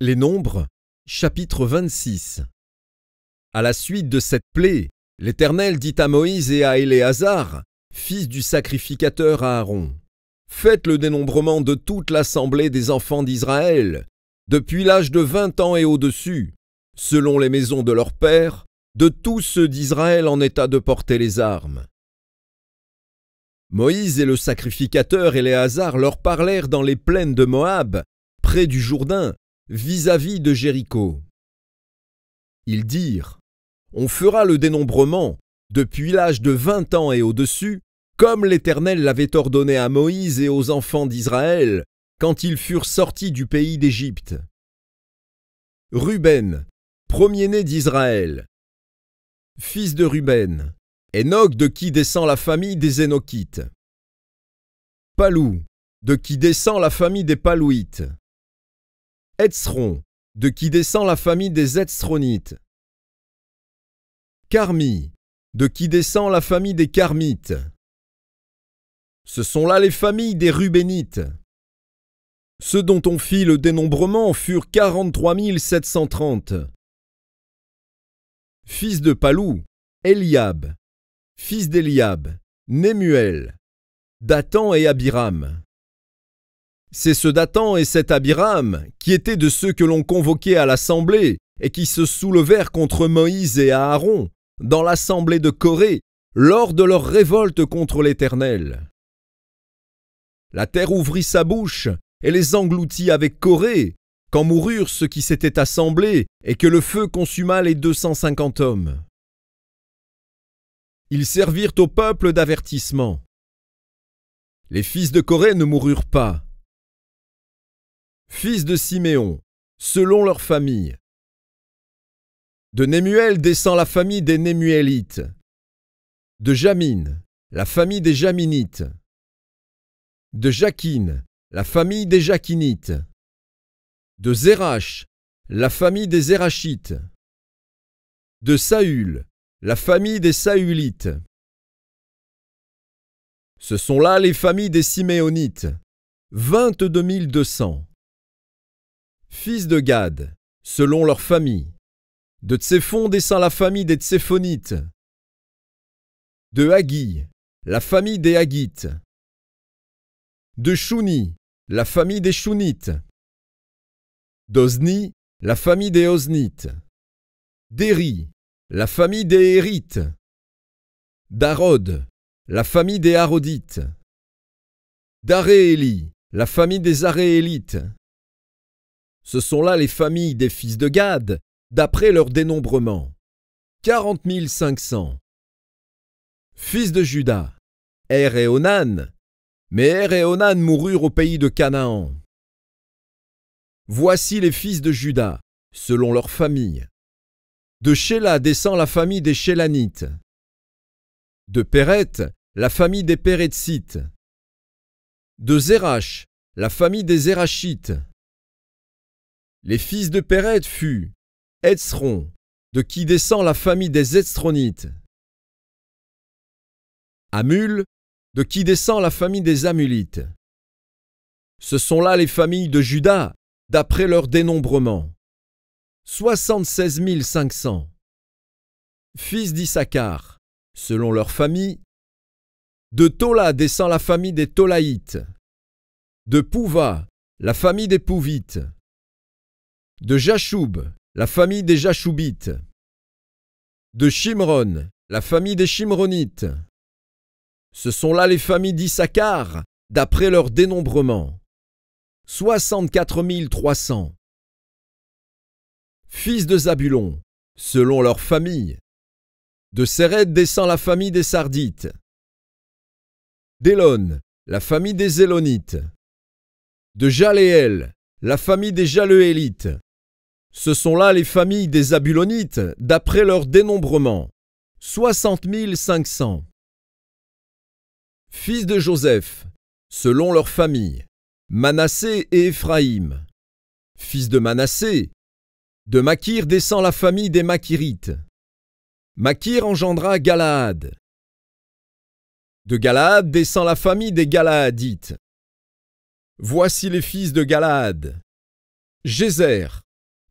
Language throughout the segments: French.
Les Nombres, chapitre 26. À la suite de cette plaie, l'Éternel dit à Moïse et à Éléazar, fils du sacrificateur Aaron, « Faites le dénombrement de toute l'assemblée des enfants d'Israël, depuis l'âge de 20 ans et au-dessus, selon les maisons de leurs pères, de tous ceux d'Israël en état de porter les armes. » Moïse et le sacrificateur Éléazar leur parlèrent dans les plaines de Moab, près du Jourdain, vis-à-vis de Jéricho. Ils dirent, « On fera le dénombrement, depuis l'âge de 20 ans et au-dessus, comme l'Éternel l'avait ordonné à Moïse et aux enfants d'Israël, quand ils furent sortis du pays d'Égypte. » Ruben, premier-né d'Israël. Fils de Ruben, Hénoc de qui descend la famille des Hénokites. Palou, de qui descend la famille des Palouites. Hetzron, de qui descend la famille des Hetzronites. Carmi, de qui descend la famille des Carmites. Ce sont là les familles des Rubénites. Ceux dont on fit le dénombrement furent 43 730. Fils de Palou, Eliab. Fils d'Eliab, Nemuel, Dathan et Abiram. C'est ce Dathan et cet Abiram qui étaient de ceux que l'on convoquait à l'assemblée et qui se soulevèrent contre Moïse et Aaron dans l'assemblée de Corée lors de leur révolte contre l'Éternel. La terre ouvrit sa bouche et les engloutit avec Corée quand moururent ceux qui s'étaient assemblés et que le feu consuma les 250 hommes. Ils servirent au peuple d'avertissement. Les fils de Corée ne moururent pas. Fils de Siméon, selon leur famille. De Nemuel descend la famille des Nemuélites. De Jamin, la famille des Jaminites. De Jakin, la famille des Jakinites. De Zérach, la famille des Zérachites. De Saül, la famille des Saülites. Ce sont là les familles des Siméonites, 22 200. Fils de Gad, selon leur famille. De Tsephon descend la famille des Tsephonites. De Haggi, la famille des Haggites. De Chouni, la famille des Chounites. d'Ozni, la famille des Oznites. d'Éri, la famille des Hérites. d'Arod, la famille des Arodites. d'Arééli, la famille des Aréélites. Ce sont là les familles des fils de Gad, d'après leur dénombrement. 40 500. Fils de Juda, Er et Onan. Mais Er et Onan moururent au pays de Canaan. Voici les fils de Juda, selon leur famille. De Shéla descend la famille des Shélanites. De Péret, la famille des Péretzites. De Zérach, la famille des Zérachites. Les fils de Péret furent Hetzron, de qui descend la famille des Hetzronites. Amul, de qui descend la famille des Amulites. Ce sont là les familles de Juda, d'après leur dénombrement. 76 500. Fils d'Issachar, selon leur famille. De Tola descend la famille des Tolaïtes. De Pouva, la famille des Pouvites. De Jachoub, la famille des Jachoubites. De Shimron, la famille des Shimronites. Ce sont là les familles d'Issachar, d'après leur dénombrement. 64 300. Fils de Zabulon, selon leur famille. De Séred descend la famille des Sardites. d'Élon, la famille des Zélonites. De Jaléel, la famille des Jaléélites. Ce sont là les familles des Zabulonites, d'après leur dénombrement. 60 500. Fils de Joseph, selon leur famille. Manassé et Éphraïm. Fils de Manassé. De Makir descend la famille des Makirites. Makir engendra Galaad. De Galaad descend la famille des Galaadites. Voici les fils de Galaad. Jézer,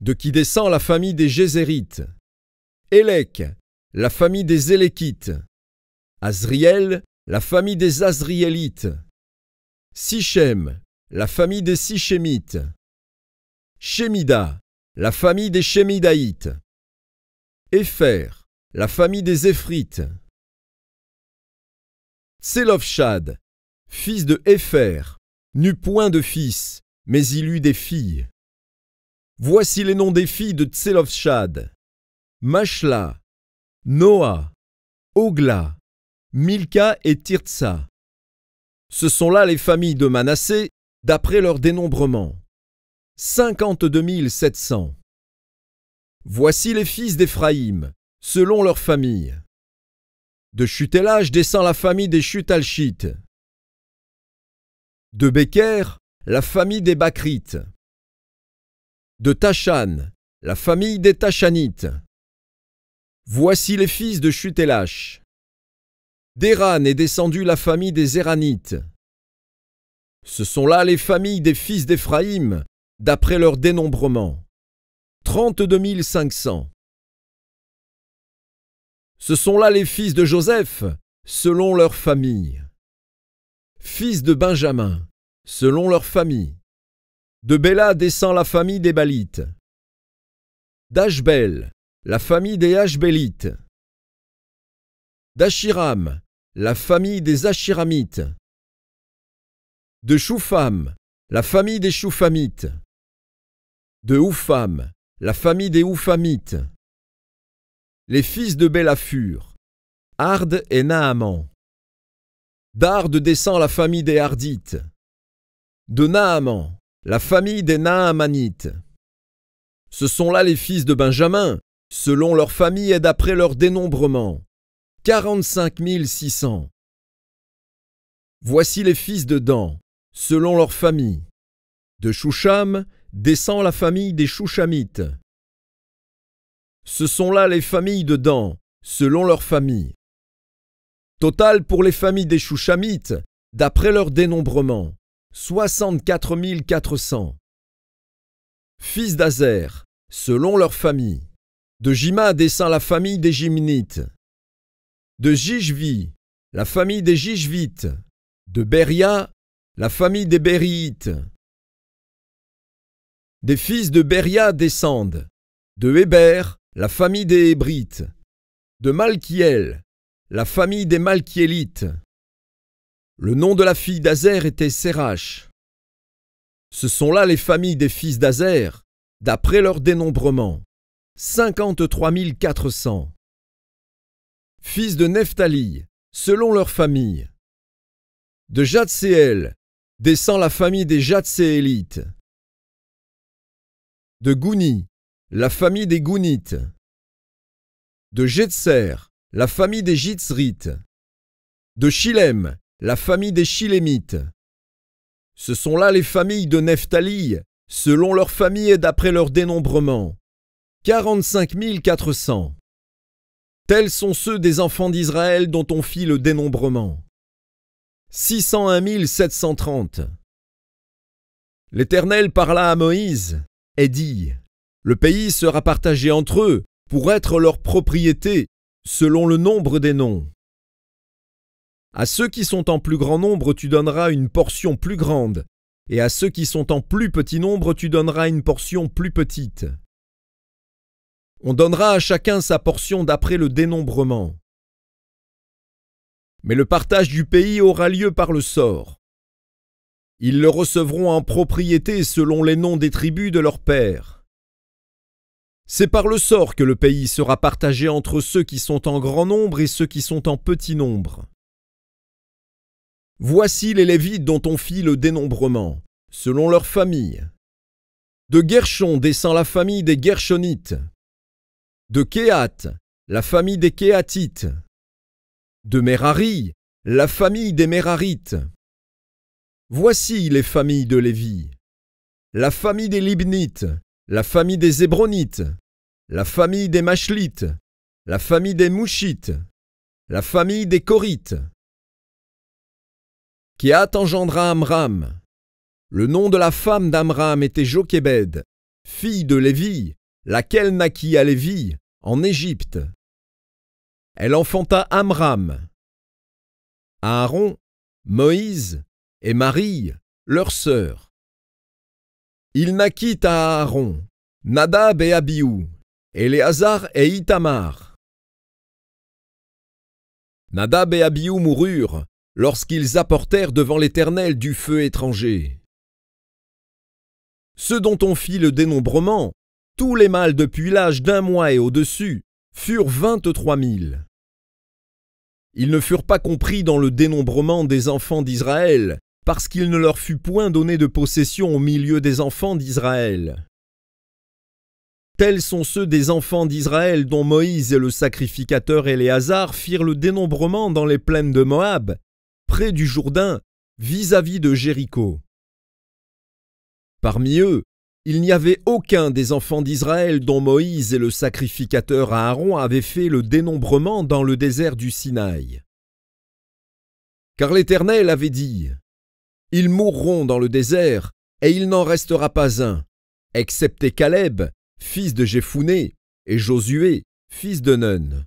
de qui descend la famille des Gézérites. Élec, la famille des Élékites. Azriel, la famille des Azriélites. Sichem, la famille des Sichémites. Shémida, la famille des Shémidaïtes. Épher, la famille des Éphrites. Tselofshad, fils de Épher, n'eut point de fils, mais il eut des filles. Voici les noms des filles de Tselofshad: Mashla, Noa, Ogla, Milka et Tirtsa. Ce sont là les familles de Manassé, d'après leur dénombrement. 52 700. Voici les fils d'Éphraïm, selon leur famille. De Chutélach descend la famille des Chutalchites. De Béker, la famille des Bakrites. De Tachan, la famille des Tachanites. Voici les fils de Chutélach. D'Éran est descendue la famille des Éranites. Ce sont là les familles des fils d'Éphraïm, d'après leur dénombrement. 32 500. Ce sont là les fils de Joseph, selon leur famille. Fils de Benjamin, selon leur famille. De Béla descend la famille des Balites. D'Ashbel, la famille des Ashbélites. D'Achiram, la famille des Achiramites. De Choufam, la famille des Choufamites. De Oupham, la famille des Ouphamites. Les fils de Bélaphur, Ard et Naaman. D'Ard descend la famille des Ardites. De Naaman, la famille des Naamanites. Ce sont là les fils de Benjamin, selon leur famille et d'après leur dénombrement. 45 600. Voici les fils de Dan, selon leur famille. De Choucham descend la famille des Chouchamites. Ce sont là les familles de Dan, selon leur famille. Total pour les familles des Chouchamites, d'après leur dénombrement, 64 400. Fils d'Azer, selon leur famille. De Jima descend la famille des Jimnites. De Jishvi, la famille des Jishvites. De Beria, la famille des Bériites. Des fils de Beria descendent. De Héber, la famille des Hébrites. De Malkiel, la famille des Malkiélites. Le nom de la fille d'Azer était Sérach. Ce sont là les familles des fils d'Azer, d'après leur dénombrement. 53 400. Fils de Nephtali, selon leur famille. De Jatséel descend la famille des Jatséélites. De Gouni, la famille des Gounites. De Jetser, la famille des Jitzrites. De Shilem, la famille des Shilémites. Ce sont là les familles de Nephtali, selon leur famille et d'après leur dénombrement. 45 400. Tels sont ceux des enfants d'Israël dont on fit le dénombrement. 601 730. L'Éternel parla à Moïse et dit: Le pays sera partagé entre eux pour être leur propriété, selon le nombre des noms. À ceux qui sont en plus grand nombre, tu donneras une portion plus grande, et à ceux qui sont en plus petit nombre, tu donneras une portion plus petite. On donnera à chacun sa portion d'après le dénombrement. Mais le partage du pays aura lieu par le sort. Ils le recevront en propriété selon les noms des tribus de leurs pères. C'est par le sort que le pays sera partagé entre ceux qui sont en grand nombre et ceux qui sont en petit nombre. Voici les Lévites dont on fit le dénombrement, selon leur famille. De Gershon descend la famille des Gershonites. De Kéhat, la famille des Kéhatites. De Merari, la famille des Merarites. Voici les familles de Lévi. La famille des Libnites, la famille des Hébronites, la famille des Machlites, la famille des Mouchites, la famille des Korites. Kéhat engendra Amram. Le nom de la femme d'Amram était Jochébed, fille de Lévi, laquelle naquit à Lévi, en Égypte. Elle enfanta Amram, Aaron, Moïse et Marie, leur sœur. Il naquit à Aaron, Nadab et Abihu, Éléazar et Ithamar. Nadab et Abihu moururent lorsqu'ils apportèrent devant l'Éternel du feu étranger. Ceux dont on fit le dénombrement, tous les mâles depuis l'âge d'1 mois et au-dessus, furent 23 000. Ils ne furent pas compris dans le dénombrement des enfants d'Israël, parce qu'il ne leur fut point donné de possession au milieu des enfants d'Israël. Tels sont ceux des enfants d'Israël dont Moïse et le sacrificateur Éléazar firent le dénombrement dans les plaines de Moab, près du Jourdain, vis-à-vis de Jéricho. Parmi eux, il n'y avait aucun des enfants d'Israël dont Moïse et le sacrificateur Aaron avaient fait le dénombrement dans le désert du Sinaï. Car l'Éternel avait dit : « Ils mourront dans le désert, et il n'en restera pas un, excepté Caleb, fils de Jephouné, et Josué, fils de Nun. »